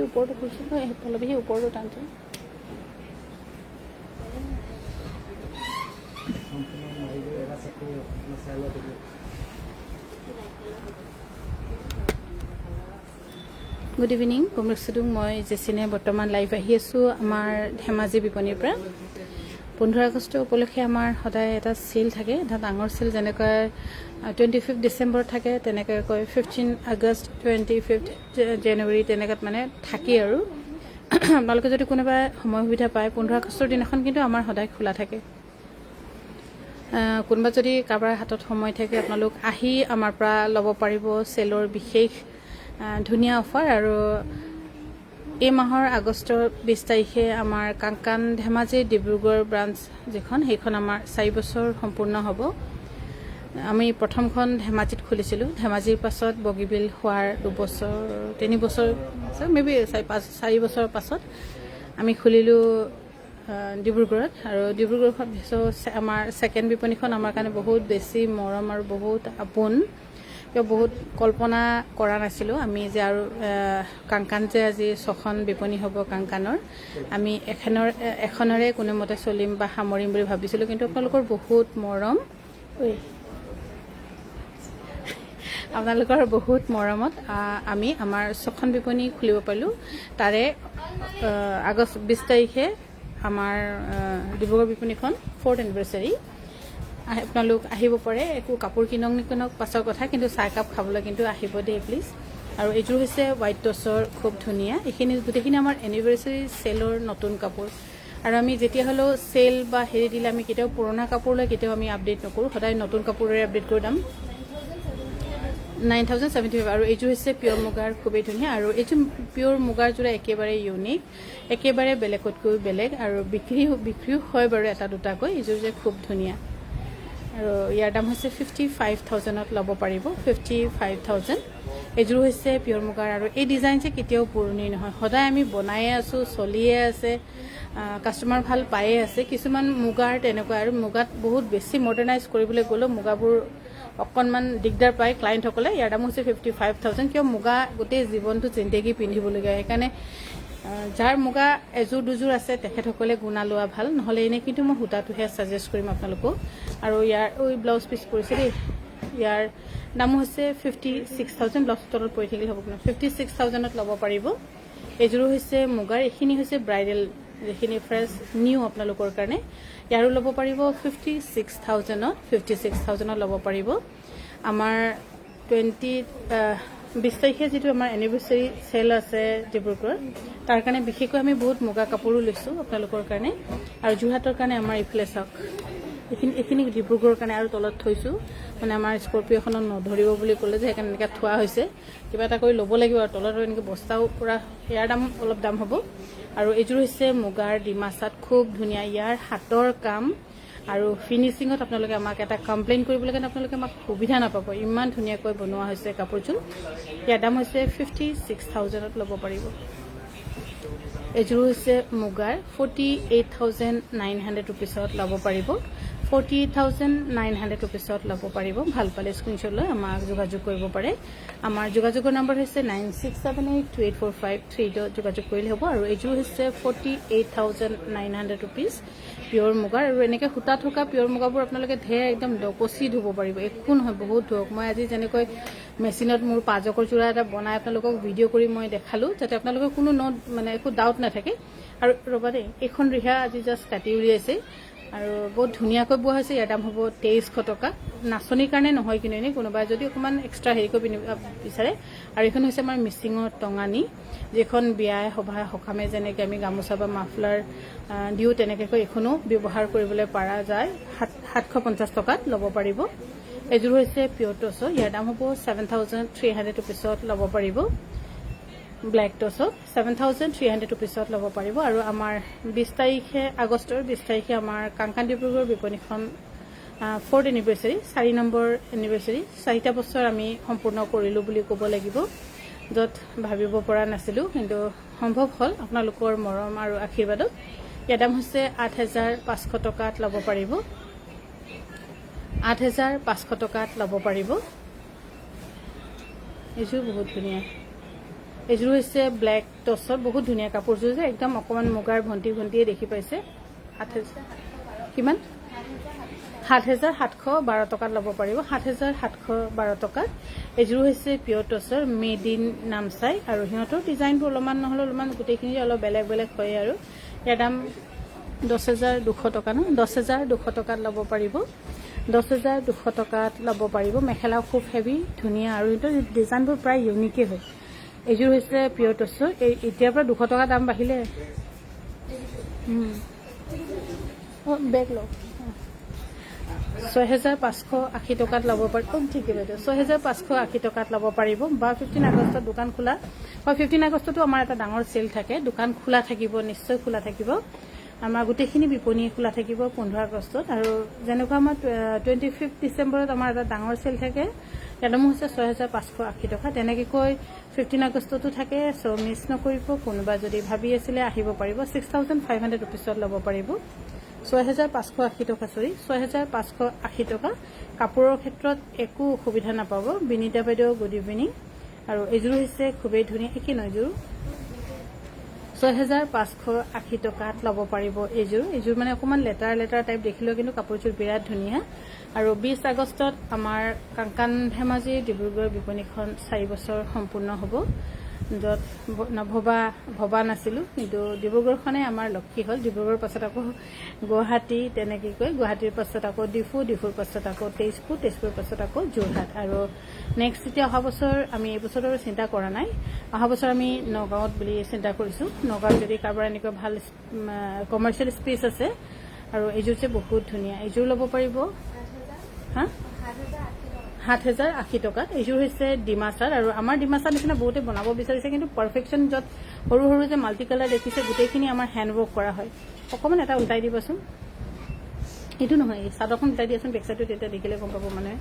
ওপৰটো খুলিছোঁ সেইফালে সেই ওপৰটো টানটো গুড ইভিনিং কমৰেক্সুদুং মই জেচিনে বৰ্তমান লাইভ আহি আছোঁ আমাৰ ধেমাজি বিপণীৰ পৰা 15 আগষ্ট উপলক্ষে আমাৰ সদায় এটা চেল থাকে এটা ডাঙৰ চেল যেনেকৈ 25 ডিচেম্বৰ থাকে তেনেকৈ 15 আগষ্ট 25 জানুৱাৰী তেনেকৈ মানে থাকে আৰু আপোনালোকে যদি কোনোবা সময় সুবিধা পায় 15 আগষ্টৰ দিনাখন কিন্তু আমাৰ সদায় খোলা থাকে কোনোবা যদি কাৰোবাৰ হাতত সময় থাকে আপোনালোক আহি আমাৰ পৰা ল'ব পাৰিব চেলৰ বিশেষ ধুনীয়া অফাৰ আৰু এই মাহৰ আগষ্টৰ 20 তাৰিখে আমাৰ কাংকান ধেমাজি ডিব্ৰুগড় ব্ৰাঞ্চ যিখন সেইখন আমাৰ 4 বছৰ সম্পূৰ্ণ হ'ব আমি প্ৰথমখন ধেমাজিত খুলিছিলোঁ ধেমাজিৰ পাছত বগীবিল হোৱাৰ 2 বছৰ 3 বছৰ মেবি 4 বছৰৰ পাছত আমি খুলিলোঁ ডিব্ৰুগড়ত আৰু ডিব্ৰুগড়খন আমাৰ ছেকেণ্ড বিপণীখন আমাৰ কাৰণে বহুত বেছি মৰম আৰু বহুত আপোন বহুত কল্পনা কৰা নাছিলোঁ আমি যে আৰু কাংকান যে আজি 6খন বিপণী হ'ব কাংকানৰ আমি এখনৰে কোনোমতে চলিম বা সামৰিম বুলি ভাবিছিলোঁ কিন্তু আপোনালোকৰ বহুত মৰম আপোনালোকৰ বহুত মৰমত আমি আমাৰ 6খন বিপণী খুলিব পাৰিলোঁ তাৰে আগষ্ট 20 তাৰিখে আমাৰ ডিব্ৰুগড় বিপণীখন 4th এনিভাৰ্চাৰী আপোনালোক আহিব পাৰে একো কাপোৰ কিনক নিকিনক পাছৰ কথা কিন্তু চাহ কাপ খাবলৈ কিন্তু আহিব দেই প্লিজ আৰু এইযোৰ হৈছে হোৱাইট টছৰ খুব ধুনীয়া এইখিনি গোটেইখিনি আমাৰ এনিভাৰ্চাৰী চেলৰ নতুন কাপোৰ আৰু আমি যেতিয়া হ'লেও চেল বা হেৰি দিলে আমি কেতিয়াও পুৰণা কাপোৰলৈ কেতিয়াও আমি আপডেট নকৰোঁ সদায় নতুন কাপোৰেৰে আপডেট কৰি দাম 9075 আৰু এইযোৰ হৈছে পিয়ৰ মুগাৰ খুবেই ধুনীয়া আৰু এইযোৰ পিয়ৰ মুগাৰ যোৰা একেবাৰে ইউনিক একেবাৰে বেলেগতকৈ বেলেগ আৰু বিক্ৰীও হয় বাৰু এটা দুটাকৈ এইযোৰ যে খুব ধুনীয়া আৰু ইয়াৰ দাম হৈছে 55,000ত ল'ব পাৰিব 55,000 এইযোৰ হৈছে পিয়ৰ মুগাৰ আৰু এই ডিজাইন যে কেতিয়াও পুৰণি নহয় সদায় আমি বনায়ে আছোঁ চলিয়ে আছে কাষ্টমাৰ ভাল পায়ে আছে কিছুমান মুগাৰ তেনেকুৱা আৰু মুগাত বহুত বেছি মডাৰ্ণাইজ কৰিবলৈ গ'লেও মুগাবোৰ অকণমান দিগদাৰ পায় ক্লায়েণ্টসকলে ইয়াৰ দাম হৈছে 55,000 কিয় মুগা গোটেই জীৱনটো জিন্দগী পিন্ধিবলগীয়া সেইকাৰণে যাৰ মুগা এযোৰ দুযোৰ আছে তেখেতসকলে গুণা লোৱা ভাল নহ'লে এনেই কিন্তু মই সূতাটোহে ছাজেষ্ট কৰিম আপোনালোকক আৰু ইয়াৰ ব্লাউজ পিচ পৰিছে দেই ইয়াৰ দাম হৈছে 56,000 ব্লাউজ তলত পৰি থাকিলে হ'ব 56,000ত ল'ব পাৰিব এইযোৰো হৈছে মুগাৰ এইখিনি হৈছে ব্ৰাইডেল যিখিনি ফ্ৰেছ নিউ আপোনালোকৰ কাৰণে ইয়াৰো ল'ব পাৰিব 56,000ত ল'ব পাৰিব আমাৰ 20 তাৰিখে যিটো আমাৰ এনিভাৰ্চাৰী চেল আছে ডিব্ৰুগড়ত তাৰ কাৰণে বিশেষকৈ আমি বহুত মুগা কাপোৰো লৈছোঁ আপোনালোকৰ কাৰণে আৰু যোৰহাটৰ কাৰণে আমাৰ ইফালে চাওক এইখিনি ডিব্ৰুগড়ৰ কাৰণে আৰু তলত থৈছোঁ মানে আমাৰ স্কৰ্পিঅ'খনত নধৰিব বুলি ক'লে যে সেইকাৰণে এনেকৈ থোৱা হৈছে কিবা এটা কৰি ল'ব লাগিব আৰু তলত এনেকৈ বস্তাও পূৰা ইয়াৰ দাম অলপ দাম হ'ব আৰু এইযোৰ হৈছে মুগাৰ ডিমাচাত খুব ধুনীয়া ইয়াৰ হাতৰ কাম আৰু ফিনিচিঙত আপোনালোকে আমাক এটা কমপ্লেইন কৰিবলৈ কাৰণে আপোনালোকে আমাক সুবিধা নাপাব ইমান ধুনীয়াকৈ বনোৱা হৈছে কাপোৰযোৰ ইয়াৰ দাম হৈছে 56,000ত ল'ব পাৰিব এইযোৰ হৈছে মুগাৰ 48,900 ৰুপিছত ল'ব পাৰিব 48,900 ৰুপিছত ল'ব পাৰিব ভাল পালে স্ক্ৰীনশ্বট লৈ আমাক যোগাযোগ কৰিব পাৰে আমাৰ যোগাযোগৰ নম্বৰ হৈছে 9678284530 যোগাযোগ কৰিলে হ'ব আৰু এইযোৰ হৈছে 48,900 ৰুপিজ পিয়ৰ মুগাৰ আৰু এনেকৈ সূতা থকা পিয়ৰ মুগাবোৰ আপোনালোকে ঢেৰ একদম ডকচি ধুব পাৰিব একো নহয় বহুত ধুওক মই আজি যেনেকৈ মেচিনত মোৰ পাজকৰ যোৰা এটা বনাই আপোনালোকক ভিডিঅ' কৰি মই দেখালোঁ যাতে আপোনালোকৰ কোনো মানে একো ডাউট নাথাকে আৰু ৰ'বা দেই এইখন ৰিহা আজি জাষ্ট কাটি উলিয়াইছে আৰু বহুত ধুনীয়াকৈ বোৱা হৈছে ইয়াৰ দাম হ'ব 2300 টকা নাচনীৰ কাৰণে নহয় কিন্তু এনেই কোনোবাই যদি অকণমান এক্সট্ৰা হেৰি কৰি পিন্ধিব বিচাৰে আৰু এইখন হৈছে আমাৰ মিচিঙৰ টঙানী যিখন বিয়াই সভাই সকামে যেনেকৈ আমি গামোচা বা মাফলাৰ দিওঁ তেনেকৈ এইখনো ব্যৱহাৰ কৰিবলৈ পৰা যায় 750 টকাত ল'ব পাৰিব এইযোৰ হৈছে পিয়ৰ টছৰ ইয়াৰ দাম হ'ব 7,300 ৰুপিছত ল'ব পাৰিব ব্লেক টছত 7,300 ৰুপিছত ল'ব পাৰিব আৰু আমাৰ 20 তাৰিখে আগষ্টৰ 20 তাৰিখে আমাৰ কাংকান ডিব্ৰুগড় বিপণীখন 4th এনিভাৰ্চাৰী 4 নম্বৰ এনিভাৰ্চাৰী 4টা বছৰ আমি সম্পূৰ্ণ কৰিলোঁ বুলি ক'ব লাগিব য'ত ভাবিব পৰা নাছিলোঁ কিন্তু সম্ভৱ হ'ল আপোনালোকৰ মৰম আৰু আশীৰ্বাদত ইয়াৰ দাম হৈছে 8,500 টকাত ল'ব পাৰিব 8,500 টকাত ল'ব পাৰিব। এইযোৰ বহুত ধুনীয়া, এইযোৰ হৈছে ব্লেক টচৰ, বহুত ধুনীয়া কাপোৰযোৰ যে একদম অকণমান মুগাৰ ভণ্টিয়ে দেখি পাইছে। 8,000 কিমান? 7,712 টকাত ল'ব পাৰিব, 7,712 টকাত। এইযোৰ হৈছে পিয়ৰ টচৰ, মেড ইন নামচাই, আৰু সিহঁতৰ ডিজাইনবোৰ অলপমান নহ'লে অলপমান গোটেইখিনি অলপ বেলেগ বেলেগ হয়। আৰু ইয়াৰ দাম 10,200 টকা ন, 10,200 টকাত ল'ব পাৰিব, 10,200 টকাত ল'ব পাৰিব। মেখেলাও খুব হেভি ধুনীয়া, আৰু সিহঁতৰ ডিজাইনবোৰ প্ৰায় ইউনিকেই হয়। এইযোৰ হৈছে পিয়ৰ টচৰ, এতিয়াৰ পৰা 200 টকা দাম বাঢ়িলে। বেগ লওক, 6,580 টকাত ল'ব পাৰিব। ঠিকে বাইদেউ, 6,580 টকাত ল'ব পাৰিব। বা 15 আগষ্টত দোকান খোলা হয়, 15 আগষ্টতো আমাৰ এটা ডাঙৰ চেল থাকে, দোকান খোলা থাকিব, নিশ্চয় খোলা থাকিব। আমাৰ গোটেইখিনি বিপণী খোলা থাকিব 15 আগষ্টত। আৰু যেনেকুৱা আমাৰ 25 ডিচেম্বৰত আমাৰ এটা ডাঙৰ চেল থাকে, ইয়াৰ দাম হৈছে 6,580 টকা। তেনেকৈ 15 আগষ্টতো থাকে, চ' মিছ নকৰিব। কোনোবা যদি ভাবি আছিলে আহিব পাৰিব। 6,500 ৰুপিছত ল'ব পাৰিব, 6,580 টকা, 6,580 টকা। কাপোৰৰ ক্ষেত্ৰত একো অসুবিধা নাপাব। বিনীতা বাইদেউ গুড ইভিনিং। আৰু এইযোৰ হৈছে খুবেই ধুনীয়া, একে নহয় এইযোৰ, 6,580 টকাত ল'ব পাৰিব। এইযোৰ মানে অকণমান লেটাৰ টাইপ দেখিলেও কিন্তু কাপোৰযোৰ বিৰাট ধুনীয়া। আৰু 20 আগষ্টত আমাৰ কাংকান ধেমাজি ডিব্ৰুগড় বিপণীখন 4 বছৰ সম্পূৰ্ণ হ'ব, য'ত ভবা নাছিলোঁ, কিন্তু ডিব্ৰুগড়খনে আমাৰ লক্ষী হ'ল। ডিব্ৰুগড়ৰ পাছত আকৌ গুৱাহাটী, তেনেকৈ গুৱাহাটীৰ পাছত আকৌ ডিফুৰ পাছত আকৌ তেজপুৰৰ পাছত আকৌ যোৰহাট। আৰু নেক্সট এতিয়া অহা বছৰ আমি এই বছৰ আৰু চিন্তা কৰা নাই, অহা বছৰ আমি নগাঁৱত বুলি চিন্তা কৰিছোঁ। নগাঁৱত যদি কাৰোবাৰ এনেকুৱা ভাল কমাৰ্চিয়েল স্পেচ আছে। আৰু এইযোৰ যে বহুত ধুনীয়া, এইযোৰ ল'ব পাৰিব। 7,080 টকাত। এইযোৰ হৈছে ডিমাচাৰ, আৰু আমাৰ ডিমাচাৰ নিচিনা বহুতে বনাব বিচাৰিছে, কিন্তু পাৰফেকশ্যন য'ত সৰু সৰু যে মাল্টি কালাৰ দেখিছে, গোটেইখিনি আমাৰ হেণ্ডৱৰ্ক কৰা হয়। অকণমান এটা উল্টাই দিবচোন, এইটো নহয়, চাদৰখন উল্টাই দিয়াচোন, বেক চাইডটো, তেতিয়া দেখিলে গম পাব। মানে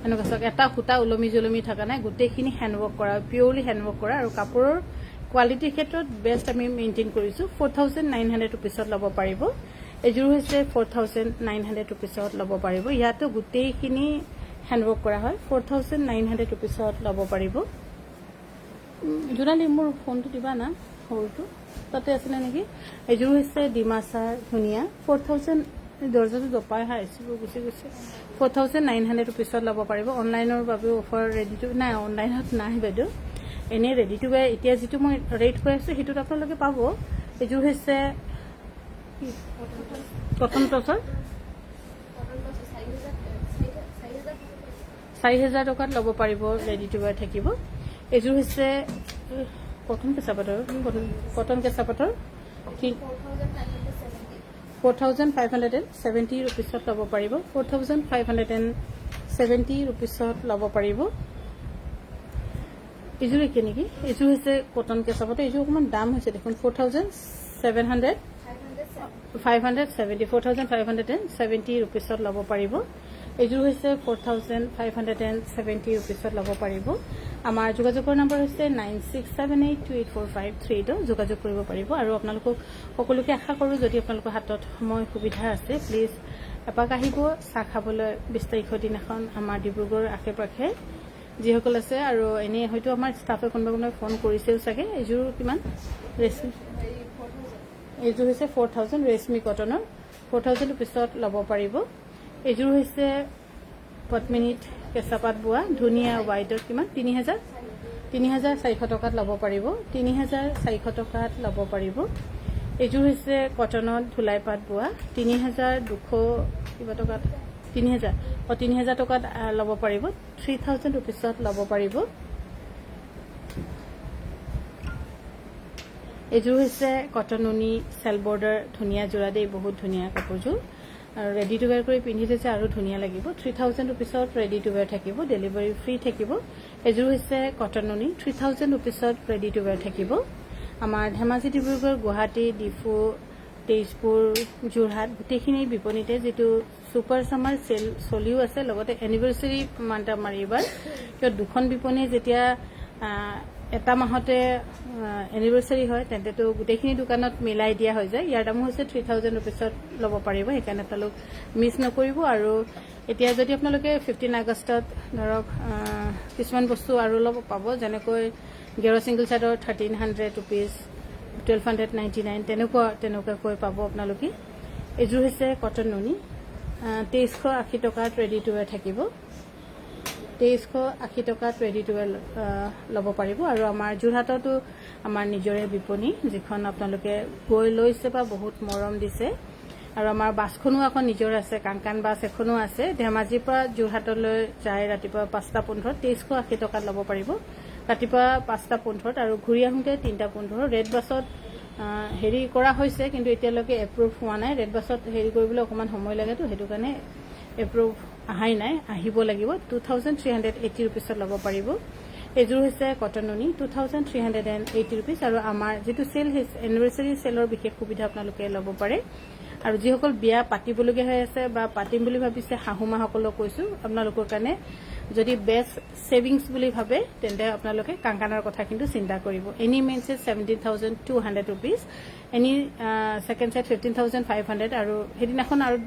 এনেকুৱা চাওক, এটা সূতা ওলমি জলমি থকা নাই, গোটেইখিনি হেণ্ডৱৰ্ক কৰা, পিয়ৰলি হেণ্ডৱৰ্ক কৰা। আৰু কাপোৰৰ কোৱালিটিৰ ক্ষেত্ৰত বেষ্ট আমি মেইনটেইন কৰিছোঁ। 4,900 ৰুপিছত ল'ব পাৰিব। এইযোৰ হৈছে 4,900 ৰুপিছত ল'ব পাৰিব। ইয়াতো গোটেইখিনি হেণ্ডৱৰ্ক কৰা হয়, 4,900 ৰুপিছত ল'ব পাৰিব। জোনালী মোৰ ফোনটো দিবা না, সৰুটো তাতে আছিলে নেকি। এইযোৰ হৈছে ডিমাচাৰ, ধুনীয়া, 4,000, দৰ্জাটো জপাই আহিছোঁ, গুচি গৈছে। 4,900 ৰুপিছত ল'ব পাৰিব। অনলাইনৰ বাবেও অফাৰ ৰেডি টু, নাই অনলাইনত নাই বাইদেউ, এনেই ৰেডি টু ৱেৰ এতিয়া যিটো মই ৰেট কৈ আছোঁ সেইটোত আপোনালোকে পাব। এইযোৰ হৈছে কটন টচৰ, 4,000 টকাত ল'ব পাৰিব, ৰেডি টু ৱেৰ থাকিব। এইযোৰ হৈছে কটন কেঁচা পাটৰ, 4,570 ৰুপিছত ল'ব পাৰিব, 4,570 ৰুপিছত ল'ব পাৰিব। এইযোৰ একে নেকি, এইযোৰ হৈছে কটন কেঁচা পাটৰ, এইযোৰ অকণমান দাম হৈছে দেখোন, 4,570 ৰুপিছত ল'ব পাৰিব। এইযোৰ হৈছে 4,570 ৰুপিছত ল'ব পাৰিব। আমাৰ যোগাযোগৰ নম্বৰ হৈছে 9678284532, যোগাযোগ কৰিব পাৰিব। আৰু আপোনালোকক সকলোকে আশা কৰোঁ, যদি আপোনালোকৰ হাতত সময় সুবিধা আছে, প্লিজ এপাক আহিব চাহ খাবলৈ 20 তাৰিখৰ দিনাখন আমাৰ ডিব্ৰুগড় আশে পাশে যিসকল আছে। আৰু এনেই হয়তো আমাৰ ষ্টাফে কোনোবাই ফোন কৰিছেও চাগে। এইযোৰ কিমান, ৰেচমি, এইযোৰ হৈছে 4,000 ৰেচমি কটনৰ, 4,000 ৰুপিছত ল'ব পাৰিব। এইযোৰ হৈছে পদ্মিনীত কেঁচাপাত বোৱা, ধুনীয়া হোৱাইটৰ, কিমান, 3,400 টকাত ল'ব পাৰিব, 3,400 টকাত ল'ব পাৰিব। এইযোৰ হৈছে কটনত ধুলাই পাত বোৱা, 3,200 কিবা টকাত, 3,000 টকাত ল'ব পাৰিব, 3,000 ৰুপিছত ল'ব পাৰিব। এইযোৰ হৈছে কটন নুনি চেল বৰ্ডাৰ, ধুনীয়া যোৰা দেই, বহুত ধুনীয়া কাপোৰযোৰ। আৰু ৰেডি টু ৱেৰ কৰি পিন্ধি থৈছে আৰু ধুনীয়া লাগিব। 3,000 ৰুপিছত ৰেডি টু ৱেৰ থাকিব, ডেলিভাৰী ফ্ৰী থাকিব। এইযোৰ হৈছে কটন নুনি, 3,000 ৰুপিছত ৰেডি টু ৱেৰ থাকিব। আমাৰ ধেমাজি, ডিব্ৰুগড়, গুৱাহাটী, ডিফু, তেজপুৰ, যোৰহাট গোটেইখিনি বিপণীতে যিটো ছুপাৰ ছামাৰ চেল চলিও আছে, লগতে এনিভাৰ্চাৰী মান্থ আমাৰ এইবাৰ, কিয় দুখন বিপণী যেতিয়া এটা মাহতে এনিভাৰ্চাৰী হয় তেন্তেতো গোটেইখিনি দোকানত মিলাই দিয়া হৈ যায়। ইয়াৰ দামো হৈছে 3000 ৰুপিছত ল'ব পাৰিব, সেইকাৰণে আপোনালোক মিছ নকৰিব। আৰু এতিয়া যদি আপোনালোকে 15 আগষ্টত ধৰক কিছুমান বস্তু আৰু ল'ব পাব, যেনেকৈ গেৰ ছিংগল চাইডৰ 1300 ৰুপিজ, 1299 তেনেকুৱাকৈ পাব আপোনালোকে। এইযোৰ হৈছে কটন নুনি, 2380 টকাত ৰেডি টু ৱেৰ থাকিব। 2380 টকাত ৰেডি টু ৱেৰ ল'ব পাৰিব। আৰু আমাৰ যোৰহাটতো আমাৰ নিজৰে বিপণী, যিখন আপোনালোকে গৈ লৈছে বা বহুত মৰম দিছে। আৰু আমাৰ বাছখনো এখন নিজৰ আছে, কাংকান বাছ এখনো আছে, ধেমাজিৰ পৰা যোৰহাটলৈ যায় ৰাতিপুৱা 5:15, 2380 টকাত ল'ব পাৰিব ৰাতিপুৱা 5:15, আৰু ঘূৰি আহোঁতে 3:15। ৰেড বাছত হেৰি কৰা হৈছে, কিন্তু এতিয়ালৈকে এপ্ৰুভ হোৱা নাই। ৰেড বাছত হেৰি কৰিবলৈ অকণমান সময় লাগেতো, সেইটো কাৰণে এপ্ৰুভ আহাই নাই, আহিব লাগিব। 2380 ৰুপিছত ল'ব পাৰিব। এইযোৰ হৈছে কটন নুনি, 2380 ৰুপিজ। আৰু আমাৰ যিটো চেল, এনিভাৰ্চাৰী চেলৰ বিশেষ সুবিধা আপোনালোকে ল'ব পাৰে। আৰু যিসকল বিয়া পাতিবলগীয়া হৈ আছে বা পাতিম বুলি ভাবিছে, শাহুমাসকলক কৈছোঁ, আপোনালোকৰ কাৰণে যদি বেষ্ট ছেভিংছ বুলি ভাবে তেন্তে আপোনালোকে কাংকানাৰ কথা কিন্তু চিন্তা কৰিব। Any main set 17,200 rupees, any second set 15,500, আৰু সেইদিনাখন আৰু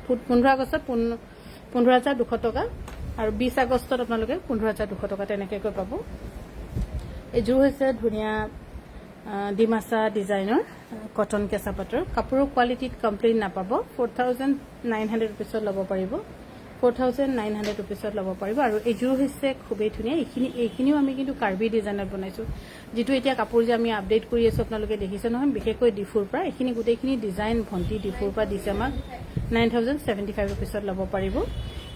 15 আগষ্টত 15,200 টকা, আৰু 20 আগষ্টত আপোনালোকে 15,200 টকা তেনেকৈ পাব। এইযোৰ হৈছে ধুনীয়া ডিমাচা ডিজাইনৰ কটন কেঁচা পাটৰ, কাপোৰৰ কোৱালিটিত কমপ্লেইন নাপাব। 4,900 ৰুপিছত ল'ব পাৰিব, 4,900 ৰুপিছত ল'ব পাৰিব। আৰু এইযোৰ হৈছে খুবেই ধুনীয়া। এইখিনিও আমি কিন্তু কাৰ্বি ডিজাইনত বনাইছোঁ, যিটো এতিয়া কাপোৰ যে আমি আপডেট কৰি আছোঁ আপোনালোকে দেখিছে নহয়, বিশেষকৈ ডিফুৰ পৰা। এইখিনি গোটেইখিনি ডিজাইন ভণ্টি ডিফুৰ পৰা দিছে আমাক। 9,075 ৰুপিছত ল'ব পাৰিব।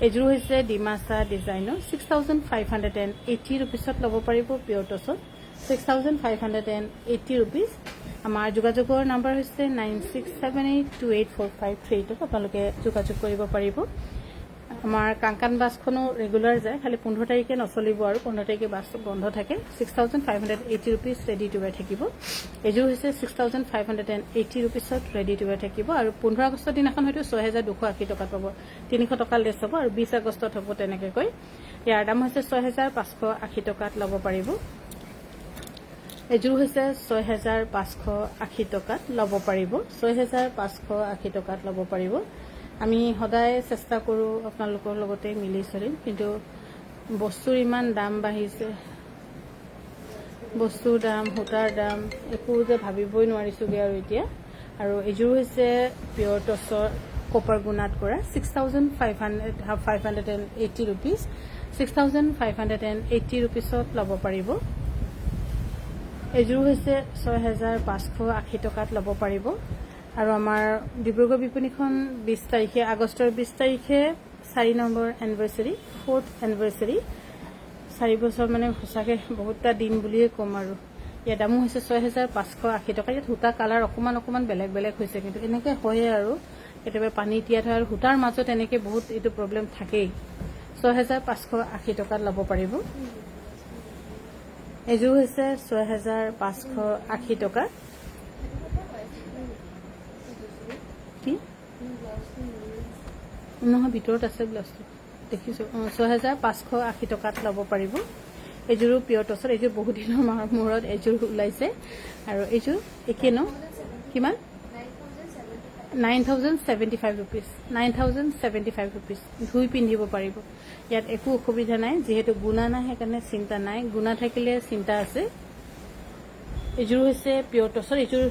এইযোৰ হৈছে ডিমাচা ডিজাইনৰ, 6,580 ৰুপিছত ল'ব পাৰিব পিয়ৰ টছত, 6,580 ৰুপিজ। আমাৰ যোগাযোগৰ নাম্বাৰ হৈছে 9678284532, আপোনালোকে যোগাযোগ কৰিব পাৰিব। আমাৰ কাংকান বাছখনো ৰেগুলাৰ যায়, খালি 15 তাৰিখে নচলিব, আৰু 15 তাৰিখে বাছ বন্ধ থাকে। 6,580 ৰুপিজ ৰেডি টু ৱেৰ থাকিব। এইযোৰ হৈছে 6,580 ৰুপিছত ৰেডি টু ৱেৰ থাকিব। আৰু 15 আগষ্টৰ দিনাখন হয়তো 6,280 টকাত পাব, 300 টকা লেছ হ'ব, আৰু 20 আগষ্টত হ'ব তেনেকৈ। ইয়াৰ দাম হৈছে 6,580 টকাত ল'ব পাৰিব। এইযোৰ হৈছে 6,580 টকাত ল'ব পাৰিব, 6,580 টকাত ল'ব পাৰিব। আমি সদায় চেষ্টা কৰোঁ আপোনালোকৰ লগতে মিলি চলিম, কিন্তু বস্তুৰ ইমান দাম বাঢ়িছে, বস্তুৰ দাম, সূতাৰ দাম, একো যে ভাবিবই নোৱাৰিছোঁগৈ আৰু এতিয়া। আৰু এইযোৰ হৈছে পিয়ৰ টচৰ কপাৰ গুণাত কৰা, 6,580 ৰুপিজ, 6,580 ৰুপিছত ল'ব পাৰিব। এইযোৰ হৈছে 6,580 টকাত ল'ব পাৰিব। আৰু আমাৰ ডিব্ৰুগড় বিপণীখন 20 তাৰিখে, আগষ্টৰ 20 তাৰিখে 4 নম্বৰ এনিভাৰ্চাৰী, 4th এনিভাৰ্চাৰী, 4 বছৰ মানে সঁচাকৈ বহুতটা দিন বুলিয়ে ক'ম। আৰু ইয়াৰ দামো হৈছে 6,580 টকা। ইয়াত সূতা কালাৰ অকণমান বেলেগ বেলেগ হৈছে, কিন্তু এনেকৈ হয়ে আৰু কেতিয়াবা পানী তিয়াত হয়, আৰু সূতাৰ মাজত এনেকৈ বহুত এইটো প্ৰব্লেম থাকেই। 6,580 টকাত ল'ব পাৰিব। এইযোৰ হৈছে 6,580 টকা। কি নহয়, ভিতৰত আছে ব্লাউজটো দেখিছোঁ। 6,580 টকাত ল'ব পাৰিব। এইযোৰো পিয়ৰ টচৰ, এইযোৰ বহুত দিনৰ মূৰত এইযোৰ ওলাইছে। আৰু এইযোৰ একে ন, কিমান? 9,075 ৰুপিজ, 9,075 ৰুপিজ। ধুই পিন্ধিব পাৰিব, ইয়াত একো অসুবিধা নাই। যিহেতু গুণা নাই সেইকাৰণে চিন্তা নাই, গুণা থাকিলে চিন্তা আছে। এইযোৰ হৈছে পিয়ৰ টচৰ, এইযোৰ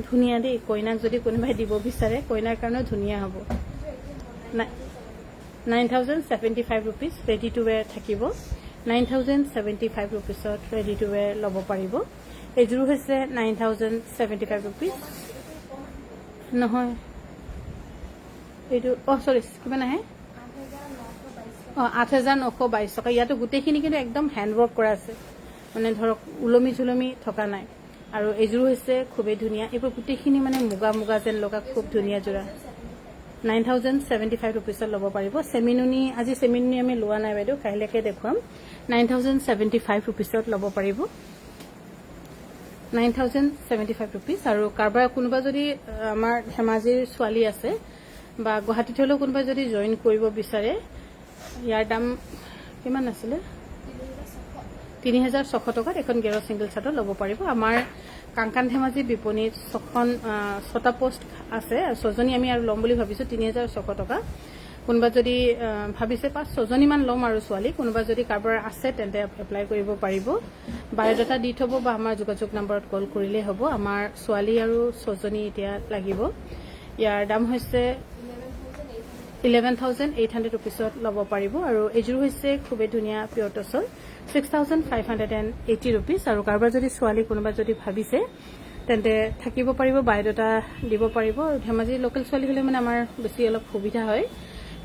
ধুনীয়া দেই। কইনাক যদি কোনোবাই দিব বিচাৰে, কইনাৰ কাৰণেও ধুনীয়া হ'ব। 9,075 ৰুপিজ ৰেডি টু ৱেৰ থাকিব। 9,075 ৰুপিছত ৰেডি টু ৱেৰ ল'ব পাৰিব। এইযোৰ হৈছে 9,075 ৰুপিজ। নহয়, এইটো চৰি, কিমান আহে? 8,922 টকা। ইয়াতো গোটেইখিনি কিন্তু একদম হেণ্ডৱৰ্ক কৰা আছে, মানে ধৰক ওলমি ঝুলমি থকা নাই। আৰু এইযোৰ হৈছে খুবেই ধুনীয়া, এইবোৰ গোটেইখিনি মানে মুগা মুগা যেন লগা খুব ধুনীয়া যোৰা। 9,075 ৰুপিছত ল'ব পাৰিব। চেমিনুনি, আজি চেমিনুনি আমি লোৱা নাই বাইদেউ, কাইলৈকে দেখুৱাম। 9,075 ৰুপিছত ল'ব পাৰিব, 9,075 ৰুপিজ। আৰু কাৰোবাৰ কোনোবা যদি আমাৰ ধেমাজিৰ ছোৱালী আছে বা গুৱাহাটীত হ'লেও কোনোবাই যদি জইন কৰিব বিচাৰে, ইয়াৰ দাম কিমান আছিলে? 3600 টকাত এখন গেৰ ছিংগল চাদৰ ল'ব পাৰিব। আমাৰ কাংকান ধেমাজি বিপণীত 6টা পোষ্ট আছে, 6জনী আমি আৰু ল'ম বুলি ভাবিছোঁ 3600 টকা। কোনোবা যদি ভাবিছে 5-6জনীমান ল'ম আৰু ছোৱালী, কোনোবা যদি কাৰোবাৰ আছে তেন্তে এপ্লাই কৰিব পাৰিব। বায়'ডাটা দি থ'ব বা আমাৰ যোগাযোগ নম্বৰত কল কৰিলেই হ'ব। আমাৰ ছোৱালী আৰু 6জনী এতিয়া লাগিব। ইয়াৰ দাম হৈছে 11,800 ৰুপিছত ল'ব পাৰিব আৰু এইযোৰ হৈছে খুবেই ধুনীয়া পিয়ৰ টচৰ 6,580 ৰুপিজ। আৰু কাৰোবাৰ যদি ছোৱালী কোনোবা যদি ভাবিছে তেন্তে থাকিব পাৰিব, বায়'ডাটা দিব পাৰিব। ধেমাজি লোকেল ছোৱালী হ'লে মানে আমাৰ বেছি অলপ সুবিধা হয়।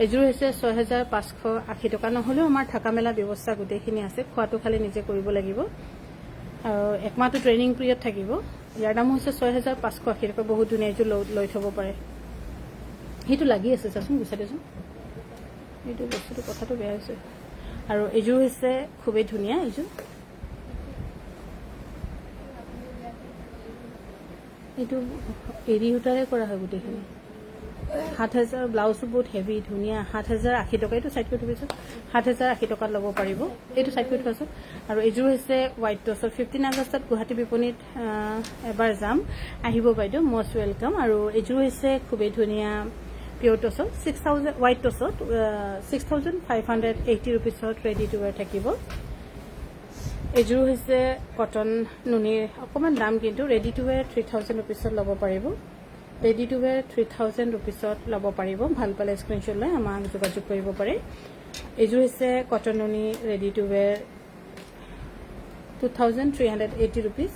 এইযোৰ হৈছে 6,580 টকা। নহ'লেও আমাৰ থকা মেলা ব্যৱস্থা গোটেইখিনি আছে, খোৱাটো খালি নিজে কৰিব লাগিব আৰু 1 মাহটো ট্ৰেইনিং পিৰিয়ড থাকিব। ইয়াৰ দাম হৈছে 6,580 টকা। বহুত ধুনীয়া, এইযোৰ লৈ থ'ব পাৰে। সেইটো লাগি আছে, চাচোন গুচাই দেচোন, এইটো বস্তুটো কথাটো বেয়া হৈছে। আৰু এইযোৰ হৈছে খুবেই ধুনীয়া, এইযোৰ এইটো এৰী সূতাৰে কৰা হয় গোটেইখিনি। 7,000 ব্লাউজটো বহুত হেভি ধুনীয়া, 7,080 টকা। এইটো চাইড কৰি থবিচোন, 7,080 টকাত ল'ব পাৰিব। এইটো চাইড কৰি থোৱাচোন। আৰু এইযোৰ হৈছে হোৱাইট টচৰ 15 আগষ্টত গুৱাহাটী বিপণীত এবাৰ যাম, আহিব বাইদেউ, মষ্ট ৱেলকাম। আৰু এইযোৰ হৈছে খুবেই ধুনীয়া পিয়ৰ টচৰ 6,000 হোৱাইট টচত 6,580 ৰুপিছত ৰেডি টু ৱেৰ থাকিব। এইযোৰ হৈছে কটন নুনিৰ, অকণমান দাম কিন্তু ৰেডি টু ৱেৰ 3,000 ৰুপিছত ল'ব পাৰিব। ৰেডি টু ৱেৰ 3,000 ৰুপিছত ল'ব পাৰিব। ভাল পালে স্ক্ৰীনশ্বট লৈ আমাক যোগাযোগ কৰিব পাৰে। এইযোৰ হৈছে কটন নুনি ৰেডি টু ৱেৰ 2,380 ৰুপিজ,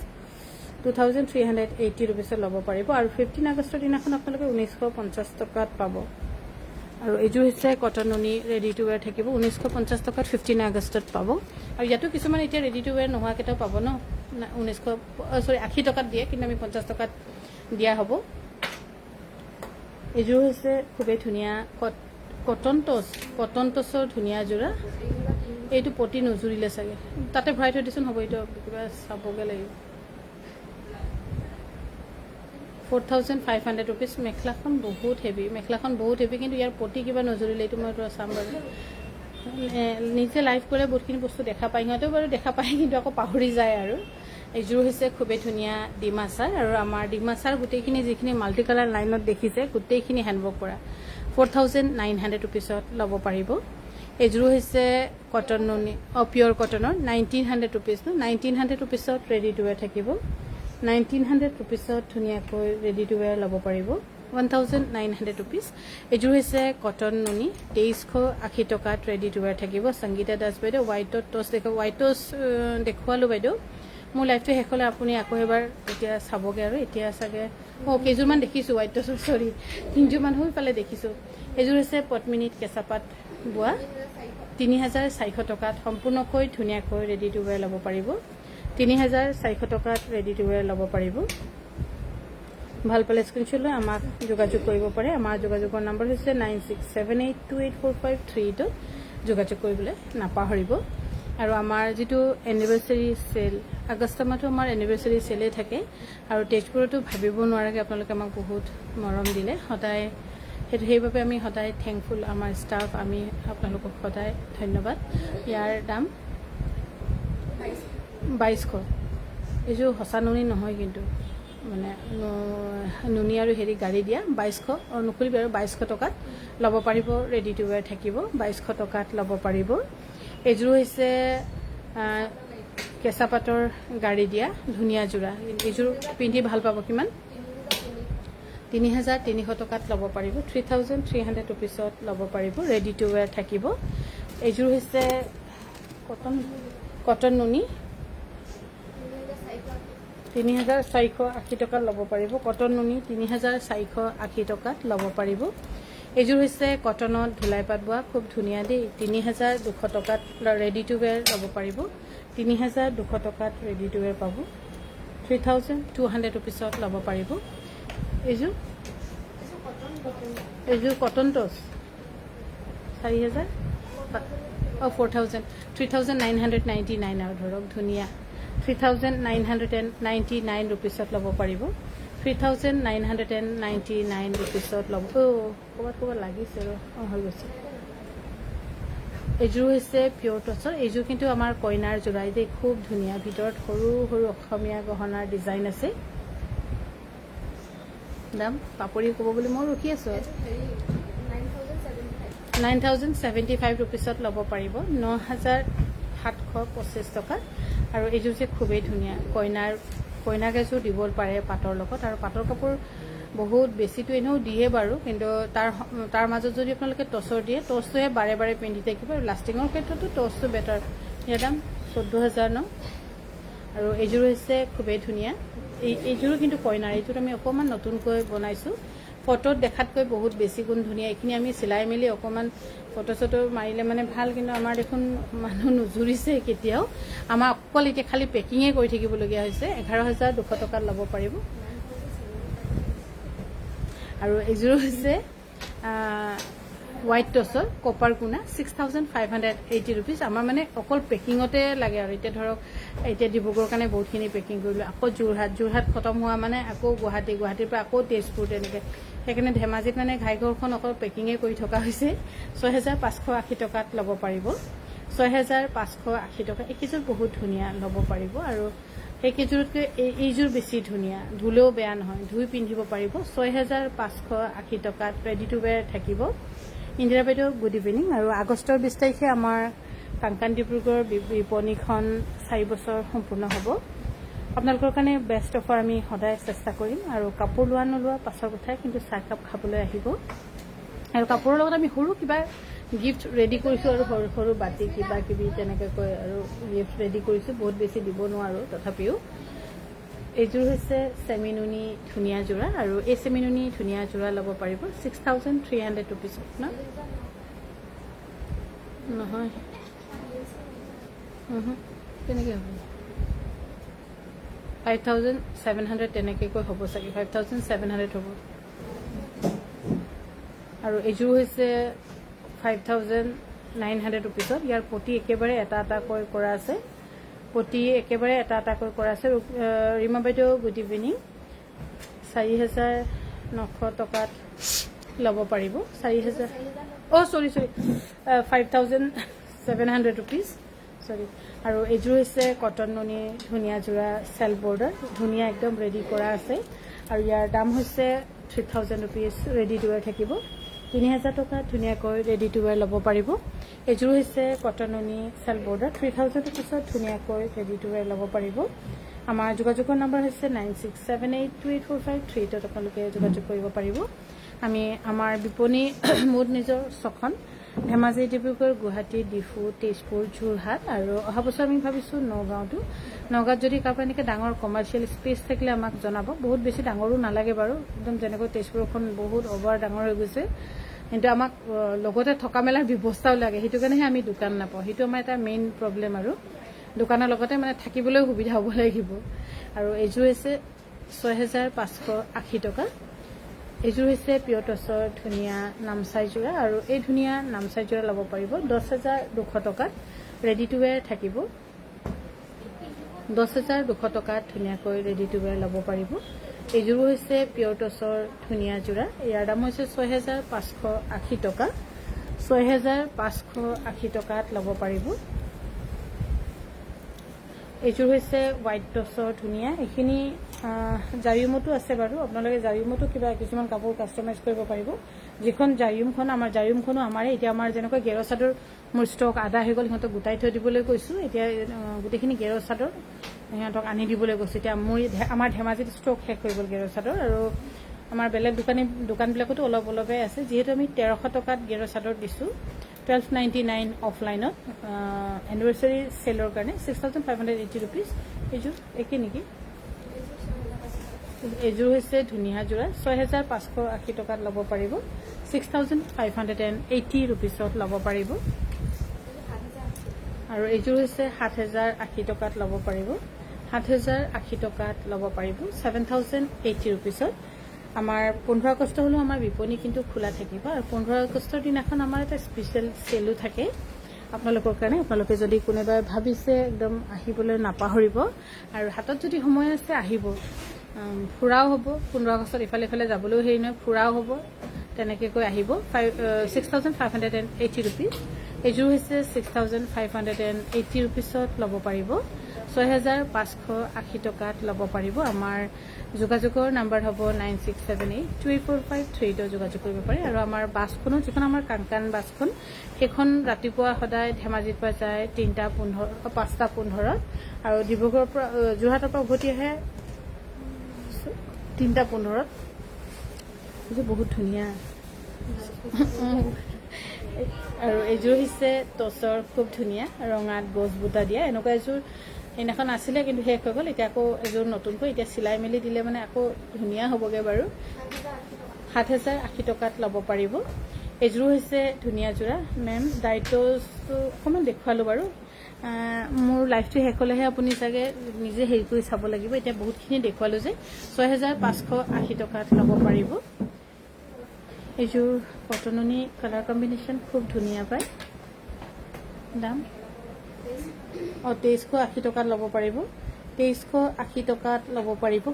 2,380 ৰুপিছত ল'ব পাৰিব। আৰু 15 আগষ্টৰ দিনাখন আপোনালোকে 1,950 টকাত পাব। আৰু এইযোৰ হৈছে কটন নুনি ৰেডি টু ৱেৰ থাকিব 1,950 টকাত 15 আগষ্টত পাব। আৰু ইয়াতো কিছুমান এতিয়া ৰেডি টু ৱেৰ নোহোৱাকেইটাও পাব ন, 80 টকাত দিয়ে, কিন্তু আমি 50 টকাত দিয়া হ'ব। এইযোৰ হৈছে খুবেই ধুনীয়া কটন টচৰ ধুনীয়া যোৰা। এইটো পতি নজুৰিলে চাগে, তাতে ভৰাই থৈ দিচোন, হ'ব। এইটো কিবা চাবগৈ লাগিব। 4,500 ৰুপিজ। মেখেলাখন বহুত হেভি, কিন্তু ইয়াৰ পতি কিবা নজৰিলে, এইটো মই চাম বাৰু। নিজে লাইভ কৰে বহুতখিনি বস্তু দেখা পায়, সিহঁতেও বাৰু দেখা পায় কিন্তু আকৌ পাহৰি যায়। আৰু এইযোৰ হৈছে খুবেই ধুনীয়া ডিমাচাৰ। আৰু আমাৰ ডিমাচাৰ গোটেইখিনি যিখিনি মাল্টি কালাৰ লাইনত দেখিছে গোটেইখিনি হেণ্ডৱৰ্ক কৰা 4,900 ৰুপিছত ল'ব পাৰিব। এইযোৰ হৈছে কটন নুনি, পিয়ৰ কটনৰ 1,900 ৰুপিজ। 1,900 ৰুপিছত ৰেডি টু ৱেৰ থাকিব। 1,900 ৰুপিছত ধুনীয়াকৈ ৰেডি টু ৱেৰ ল'ব পাৰিব। 1,900 ৰুপিজ। এইযোৰ হৈছে কটন নুনি 2,380 টকাত ৰেডি টু ৱেৰ থাকিব। সংগীতা দাস বাইদেউ, হোৱাইটত টচ হোৱাইট টচ দেখুৱালোঁ বাইদেউ। মোৰ লাইফটো শেষ হ'লে আপুনি আকৌ এবাৰ এতিয়া চাবগৈ। আৰু এতিয়া চাগে কেইযোৰমান দেখিছোঁ হোৱাইট টচৰ, চৰি 3যোৰমান সেইফালে দেখিছোঁ। এইযোৰ হৈছে পদ্মিনীত কেঁচাপাত বোৱা 3,400 টকাত সম্পূৰ্ণকৈ ধুনীয়াকৈ ৰেডি টু ৱেৰ ল'ব পাৰিব। 3,400 টকাত ৰেডি টু ৱেৰ ল'ব পাৰিব। ভাল পালে স্ক্ৰীনশ্বট লৈ আমাক যোগাযোগ কৰিব পাৰে। আমাৰ যোগাযোগৰ নম্বৰ হৈছে 9678284532। যোগাযোগ কৰিবলৈ নাপাহৰিব। আৰু আমাৰ যিটো এনিভাৰ্চাৰী চেল, আগষ্ট মাহটো আমাৰ এনিভাৰ্চাৰী চেলেই থাকে। আৰু তেজপুৰতো ভাবিব নোৱাৰাকৈ আপোনালোকে আমাক বহুত মৰম দিলে সদায়, সেইবাবে আমি সদায় থেংকফুল। আমাৰ ষ্টাফ, আমি আপোনালোকক সদায় ধন্যবাদ। ইয়াৰ দাম 2,200। এইযোৰ সঁচা নুনি নহয় কিন্তু, মানে নুনি আৰু হেৰি গাড়ী দিয়া 2,200 নুখুলিবি আৰু 2,200 টকাত ল'ব পাৰিব। ৰেডি টু ৱেৰ থাকিব 2,200 টকাত ল'ব পাৰিব। এইযোৰ হৈছে কেঁচা পাতৰ গাড়ী দিয়া ধুনীয়া যোৰা। এইযোৰ পিন্ধি ভাল পাব। কিমান? 3,300 টকাত ল'ব পাৰিব। 3,300 ৰুপিছত ল'ব পাৰিব। ৰেডি টু ৱেৰ থাকিব। এইযোৰ হৈছে কটন নুনি 3,480 টকাত ল'ব পাৰিব। কটন নুনি 3,480 টকাত ল'ব পাৰিব। এইযোৰ হৈছে কটনত ধুলাই পাত বোৱা, খুব ধুনীয়া দেই। 3,200 টকাত ৰেডি টু ৱেৰ ল'ব পাৰিব। 3,200 টকাত ৰেডি টু ৱেৰ পাব। 3,200 ৰুপিছত ল'ব পাৰিব। এইযোৰ কটন টচ 4,000 4,000 3,999 আৰু ধৰক ধুনীয়া 3,999 ৰুপিছত ল'ব পাৰিব। 3,999 ৰুপিছত ল'ব। ক'ৰবাত লাগিছে আৰু হৈ গৈছে। এইযোৰ হৈছে পিয়ৰ টচৰ। এইযোৰ কিন্তু আমাৰ কইনাৰ যোৰা দেই, খুব ধুনীয়া। ভিতৰত সৰু সৰু অসমীয়া গহনাৰ ডিজাইন আছে। দাম পাপৰি ক'ব বুলি মই ৰখি আছোঁ। 9,075 ৰুপিছত ল'ব পাৰিব, 9,725 টকা। আৰু এইযোৰ যে খুবেই ধুনীয়া, কইনাক এযোৰ দিব পাৰে পাটৰ লগত। আৰু পাটৰ কাপোৰ বহুত বেছিটো এনেও দিয়ে বাৰু, কিন্তু তাৰ মাজত যদি আপোনালোকে টচৰ দিয়ে, টচটোহে বাৰে বাৰে পিন্ধি থাকিব। আৰু লাষ্টিঙৰ ক্ষেত্ৰতো টচটো বেটাৰ। ইয়াৰ দাম 14,000 ন। আৰু এইযোৰ হৈছে খুবেই ধুনীয়া। এইযোৰো কিন্তু কইনাৰ। এইযোৰ আমি অকণমান নতুনকৈ বনাইছোঁ, ফটোত দেখাতকৈ বহুত বেছি গুণ ধুনীয়া। এইখিনি আমি চিলাই মেলি অকণমান ফটো চটো মাৰিলে মানে ভাল, কিন্তু আমাৰ দেখোন মানুহ নুজুৰিছে কেতিয়াও। আমাৰ অকল এতিয়া খালি পেকিঙে কৰি থাকিবলগীয়া হৈছে। 11,200 টকাত ল'ব পাৰিব। আৰু এইযোৰ হৈছে হোৱাইট টচৰ কপাৰ কোনা, 6,580 ৰুপিজ। আমাৰ মানে অকল পেকিঙতে লাগে আৰু। এতিয়া ধৰক এতিয়া ডিব্ৰুগড়ৰ কাৰণে বহুতখিনি পেকিং কৰিলোঁ, আকৌ যোৰহাট খতম হোৱা মানে আকৌ গুৱাহাটীৰ পৰা আকৌ তেজপুৰ, তেনেকৈ। সেইকাৰণে ধেমাজিত মানে ঘাইঘৰখন অকল পেকিঙে কৰি থকা হৈছে। 6,580 টকাত ল'ব পাৰিব, 6,580 টকা। এইকেইযোৰ বহুত ধুনীয়া, ল'ব পাৰিব। আৰু সেইকেইযোৰতকৈ এইযোৰ বেছি ধুনীয়া, ধুলেও বেয়া নহয়, ধুই পিন্ধিব পাৰিব। 6,580 টকাত ৰেডি টু ৱেৰ থাকিব। ইন্দিৰা বাইদেউ গুড ইভিনিং। আৰু আগষ্টৰ 20 তাৰিখে আমাৰ কাংকান ডিব্ৰুগড় বিপণীখন 4 বছৰ সম্পূৰ্ণ হ'ব। আপোনালোকৰ কাৰণে বেষ্ট অফাৰ আমি সদায় চেষ্টা কৰিম। আৰু কাপোৰ লোৱা নোলোৱা পাছৰ কথাই, কিন্তু চাহকাপ খাবলৈ আহিব। আৰু কাপোৰৰ লগত আমি সৰু কিবা গিফ্ট ৰেডি কৰিছোঁ, আৰু সৰু সৰু বাতি কিবা কিবি তেনেকৈ আৰু গিফ্ট ৰেডি কৰিছোঁ। বহুত বেছি দিব নোৱাৰোঁ তথাপিও। এইযোৰ হৈছে চেমিনুনি ধুনীয়া যোৰা। আৰু এই চেমিনুনি ধুনীয়া যোৰা ল'ব পাৰিব 6,300 ৰুপিছত ন। নহয় তেনেকৈ হ'ব, 5,700 তেনেকৈ হ'ব চাগে, 5,700 হ'ব। আৰু এইযোৰ হৈছে 5,900 ৰুপিছত। ইয়াৰ পটি একেবাৰে এটা এটাকৈ কৰা আছে, ৰীমা বাইদেউ গুড ইভিনিং। 4,900 টকাত ল'ব পাৰিব। 5,700 ৰুপিজ, চৰি। আৰু এইযোৰ হৈছে কটন নুনি ধুনীয়া যোৰা, চেল্ফ বৰ্ডাৰ, ধুনীয়া একদম ৰেডি কৰা আছে। আৰু ইয়াৰ দাম হৈছে 3,000 ৰুপিজ, ৰেডি টু ৱেৰ থাকিব। 3,000 টকা ধুনীয়াকৈ ৰেডি টু ৱেৰ ল'ব পাৰিব। এইযোৰ হৈছে কটন নুনি চেল্ফ বৰ্ডাৰ, 3,000 ৰুপিছত ধুনীয়াকৈ ৰেডি টু ৱেৰ ল'ব পাৰিব। আমাৰ যোগাযোগৰ নম্বৰ হৈছে 9678284538। আপোনালোকে যোগাযোগ কৰিব পাৰিব। আমি আমাৰ বিপণী মোৰ নিজৰ ছখন ধেমাজি, ডিব্ৰুগড়, গুৱাহাটী, ডিফু, তেজপুৰ, যোৰহাট, আৰু অহা বছৰ আমি ভাবিছোঁ নগাঁৱত যদি কাৰোবাৰ এনেকৈ ডাঙৰ কমাৰ্চিয়েল স্পেচ থাকিলে আমাক জনাব। বহুত বেছি ডাঙৰো নালাগে বাৰু, একদম যেনেকৈ তেজপুৰখন বহুত অভাৰ ডাঙৰ হৈ গৈছে, কিন্তু আমাক লগতে থকা মেলাৰ ব্যৱস্থাও লাগে। সেইটো কাৰণেহে আমি দোকান নাপাওঁ, সেইটো আমাৰ এটা মেইন প্ৰব্লেম। আৰু দোকানৰ লগতে মানে থাকিবলৈ সুবিধা হ'ব লাগিব। আৰু এইযোৰ হৈছে 6,580 টকা। এইযোৰ হৈছে পিয়ৰ টচৰ ধুনীয়া নামচাই যোৰা। আৰু এই ধুনীয়া নামচাই যোৰা ল'ব পাৰিব 10,200 টকাত, ৰেডি টু ৱেৰ থাকিব। 10,200 টকাত ধুনীয়াকৈ ৰেডি টু ৱেৰ ল'ব পাৰিব। এইযোৰো হৈছে পিয়ৰ টচৰ ধুনীয়া যোৰা। ইয়াৰ দাম হৈছে 6,580 টকা, 6,580 টকাত ল'ব পাৰিব। এইযোৰ হৈছে হোৱাইট টচৰ ধুনীয়া। এইখিনি জাৰিমতো আছে বাৰু, আপোনালোকে জাৰিমতো কিছুমান কাপোৰ কাষ্টমাইজ কৰিব পাৰিব। যিখন জাৰিমখনো আমাৰে। এতিয়া আমাৰ যেনেকৈ গেৰ চাদৰ মোৰ ষ্টক আদা হৈ গ'ল, সিহঁতক গোটাই থৈ দিবলৈ কৈছোঁ। এতিয়া গোটেইখিনি গেৰ চাদৰ সিহঁতক আনি দিবলৈ কৈছোঁ। এতিয়া আমাৰ ধেমাজিত ষ্টক শেষ হৈ গ'ল গেৰ চাদৰ, আৰু আমাৰ বেলেগ দোকানবিলাকতো অলপে আছে। যিহেতু আমি 1,300 টকাত গেৰ চাদৰ দিছোঁ, 1299 অফলাইনত এনিভাৰ্চাৰী চেলৰ কাৰণে, 6,580 ৰুপিজ। এইযোৰ একে নেকি? এইযোৰ হৈছে ধুনীয়া যোৰা, 6,580 টকাত ল'ব পাৰিব, 6,580 ৰুপিজত ল'ব পাৰিব। আৰু এইযোৰ হৈছে 7,080 টকাত ল'ব পাৰিব, 7,080 টকাত ল'ব পাৰিব, 7,080 ৰুপিজত। আমাৰ 15 আগষ্ট হ'লেও আমাৰ বিপণী কিন্তু খোলা থাকিব। আৰু 15 আগষ্টৰ দিনাখন আমাৰ এটা স্পেচিয়েল চেলো থাকে আপোনালোকৰ কাৰণে। আপোনালোকে যদি কোনোবাই ভাবিছে একদম আহিবলৈ নাপাহৰিব, আৰু হাতত যদি সময় আছে আহিব। ফুৰাও হ'ব 15 আগষ্টত, ইফালে ইফালে যাবলৈও হেৰি নহয়, ফুৰাও হ'ব, তেনেকৈ আহিব। 6,580 ৰুপিজ, এইযোৰ হৈছে 6,580 ৰুপিছত ল'ব পাৰিব 6,580 টকাত ল'ব পাৰিব আমাৰ যোগাযোগৰ নাম্বাৰ হ'ব 9678284532 যোগাযোগ কৰিব পাৰে আৰু আমাৰ বাছখনো যিখন আমাৰ কাংকান বাছখন সেইখন ৰাতিপুৱা সদায় ধেমাজিৰ পৰা যায় 5:15 আৰু ডিব্ৰুগড়ৰ পৰা যোৰহাটৰ পৰা উভতি আহে 3:15 বহুত ধুনীয়া আৰু এইযোৰ হৈছে টচৰ খুব ধুনীয়া ৰঙাত গছ বুটা দিয়া এনেকুৱা এযোৰ সেইদিনাখন আছিলে কিন্তু শেষ হৈ গ'ল এতিয়া আকৌ এযোৰ নতুনকৈ এতিয়া চিলাই মেলি দিলে মানে আকৌ ধুনীয়া হ'বগৈ বাৰু 7,080 টকাত ল'ব পাৰিব এইযোৰ হৈছে ধুনীয়া যোৰা মেম ডাইটছটো অকণমান দেখুৱালোঁ বাৰু মোৰ লাইফটো শেষ হ'লেহে আপুনি চাগে নিজে হেৰি কৰি চাব লাগিব এতিয়া বহুতখিনি দেখুৱালোঁ যে 6,580 টকাত ল'ব পাৰিব এইযোৰ কটননি কালাৰ কম্বিনেশ্যন খুব ধুনীয়া পায় দাম 2,380 টকাত ল'ব পাৰিব 2,380 টকাত ল'ব পাৰিব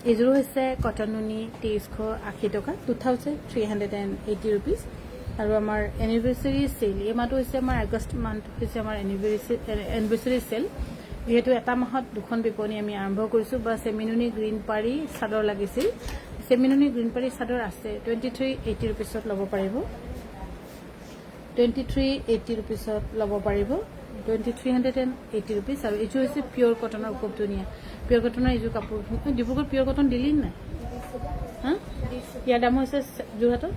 এইযোৰ হৈছে কটননি 2,380 টকা 2,380 ৰুপিজ আৰু আমাৰ এনিভাৰ্চাৰী চেল এই মাহটো হৈছে আমাৰ আগষ্ট মান্থ হৈছে আমাৰ এনিভাৰ্চাৰী চেল যিহেতু এটা মাহত দুখন বিপণী আমি আৰম্ভ কৰিছোঁ বা চেমিনুনি গ্ৰীণ পাৰি চাদৰ লাগিছিল চেমিনুনি গ্ৰীণ পাৰি চাদৰ আছে 2,380 ৰুপিছত ল'ব পাৰিব 2,380 ৰুপিছত ল'ব পাৰিব 2,380 ৰুপিজ আৰু এইযোৰ হৈছে পিয়ৰ কটনৰ খুব ধুনীয়া পিয়ৰ কটনৰ এইযোৰ কাপোৰ ডিব্ৰুগড় পিয়ৰ কটন দিলি নাই হা ইয়াৰ দাম হৈছে যোৰহাটত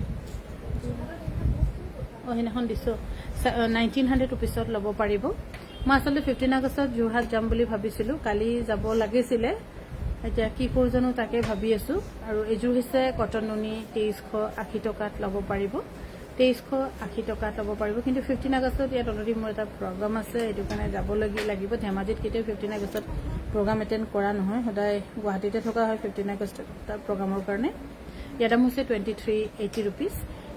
সেইদিনাখন দিছোঁ 1,900 ৰুপিছত ল'ব পাৰিব মই আচলতে 15 আগষ্টত যোৰহাট যাম বুলি ভাবিছিলোঁ কালি যাব লাগিছিলে এতিয়া কি কৰোঁ জানো তাকে ভাবি আছোঁ আৰু এইযোৰ হৈছে কটননি 2,380 টকাত ল'ব পাৰিব 2,380 টকাত ল'ব পাৰিব কিন্তু 15 আগষ্টত ইয়াত অলৰেডি মোৰ এটা প্ৰগ্ৰাম আছে সেইটো কাৰণে যাব লাগিব ধেমাজিত কেতিয়াও 15 আগষ্টত প্ৰগ্ৰাম এটেণ্ড কৰা নহয় সদায় গুৱাহাটীতে থকা হয় 15 আগষ্টত প্ৰগ্ৰামৰ কাৰণে ইয়াৰ দাম হৈছে 2,380 ৰুপিজ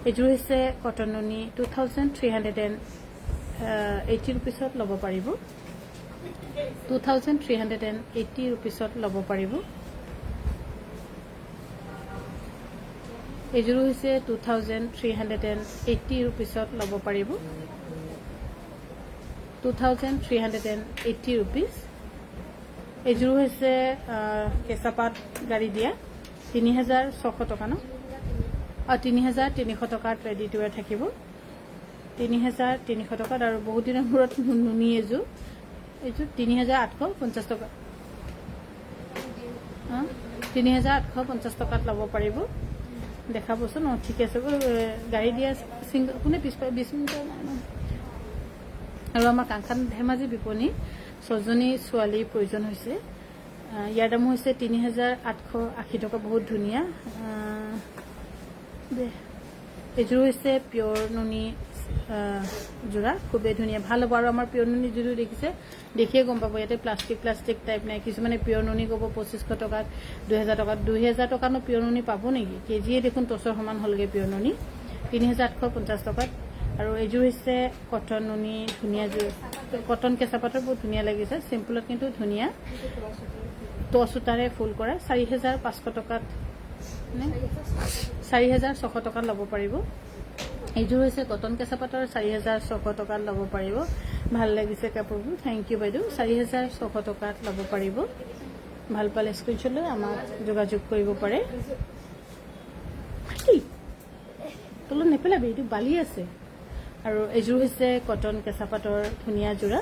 এইযোৰ হৈছে কটননি 2,380 ৰুপিছত ল'ব পাৰিব 2,380 ৰুপিছত ল'ব পাৰিব এইযোৰ হৈছে 2,380 ৰুপিছত ল'ব পাৰিব 2,380 ৰুপিজ এইযোৰ হৈছে কেঁচাপাত গাড়ী দিয়া 3,600 টকা ন 3,300 টকাত ৰেডি টু ৱেৰ থাকিব 3,300 টকাত আৰু বহুত দিনৰ মূৰত নুনি এইযোৰ 3,850 টকা 3,850 টকাত ল'ব পাৰিব দেখাবচোন ঠিক আছে গাড়ী দিয়া চিংগল কোনে 20 মিনিটৰ আৰু আমাৰ কাংখান ধেমাজি বিপণী 6জনী ছোৱালীৰ প্ৰয়োজন হৈছে ইয়াৰ দাম হৈছে 3,880 টকা বহুত ধুনীয়া এইযোৰ হৈছে পিয়ৰ নুনি যোৰা খুবেই ধুনীয়া ভাল হ'ব আৰু আমাৰ পিয়ৰ নুনি যোৰ দেখিছে দেখিয়ে গম পাব ইয়াতে প্লাষ্টিক টাইপ নাই কিছুমানে পিয়ৰ নুনি ক'ব 2,500 টকাত 2,000 টকাত 2,000 টকানো পিয়ৰ নুনি পাব নেকি কেজিয়ে দেখোন টচৰ সমান হ'লগৈ পিয়ৰ নুনি 3,850 টকাত আৰু এইযোৰ হৈছে কটন নুনি ধুনীয়া যোৰ কটন কেঁচা পাতৰ বহুত ধুনীয়া লাগিছে চিম্পুলত কিন্তু ধুনীয়া টচ সূতাৰে ফুল কৰা 4,500 টকাত 4,600 টকাত ল'ব পাৰিব এইযোৰ হৈছে কটন কেঁচা পাতৰ 4,600 টকাত ল'ব পাৰিব ভাল লাগিছে কাপোৰবোৰ থেংক ইউ বাইদেউ 4,600 টকাত ল'ব পাৰিব ভাল পালে স্ক্ৰীনশ্বট লৈ আমাক যোগাযোগ কৰিব পাৰে তলত নেপেলাবি এইটো বালি আছে আৰু এইযোৰ হৈছে কটন কেঁচা পাতৰ ধুনীয়া যোৰা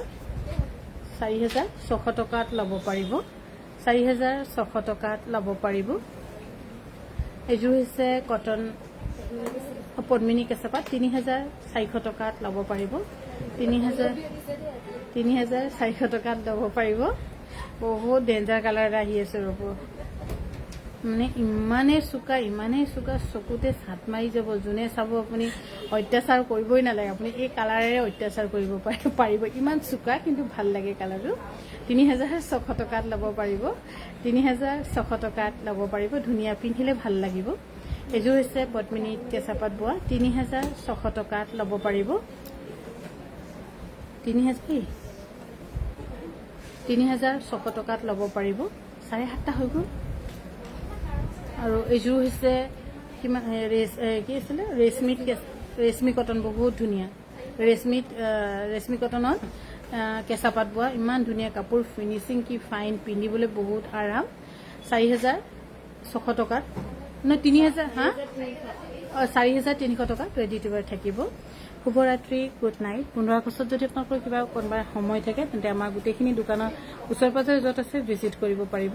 4,600 টকাত ল'ব পাৰিব 4,600 টকাত ল'ব পাৰিব এইযোৰ হৈছে কটন পদ্মিনী কেঁচাপাত 3,400 টকাত ল'ব পাৰিব 3,400 টকাত ল'ব পাৰিব বহুত ডেঞ্জাৰ কালাৰ এটা আহি আছে ৰ'ব মানে ইমানেই চোকা চকুতে ছাট মাৰি যাব যোনে চাব আপুনি অত্যাচাৰ কৰিবই নালাগে আপুনি এই কালাৰেৰে অত্যাচাৰ কৰিব পাৰিব ইমান চোকা কিন্তু ভাল লাগে কালাৰটো 3,600 টকাত ল'ব পাৰিব 3,600 টকাত ল'ব পাৰিব ধুনীয়া পিন্ধিলে ভাল লাগিব এইযোৰ হৈছে পদ্মিনী কেঁচাপাত বোৱা 3,600 টকাত ল'ব পাৰিব 3,600 টকাত ল'ব পাৰিব 7.5টা হৈ গ'ল আৰু এইযোৰ হৈছে কিমান কি আছিলে ৰেশমি কটন বহুত ধুনীয়া ৰেশমি কটনত কেঁচা পাত বোৱা ইমান ধুনীয়া কাপোৰ ফিনিচিং কি ফাইন পিন্ধিবলৈ বহুত আৰাম 4,600 টকাত ন 3,000 হা 4,300 টকাত ৰেডি টু ৱেৰ থাকিব। শুভৰাত্ৰি গুড নাইট। 15 আগষ্টত যদি আপোনালোকৰ কিবা কোনোবা সময় থাকে তেন্তে আমাৰ গোটেইখিনি দোকানৰ ওচৰে পাজৰে য'ত আছে ভিজিট কৰিব পাৰিব।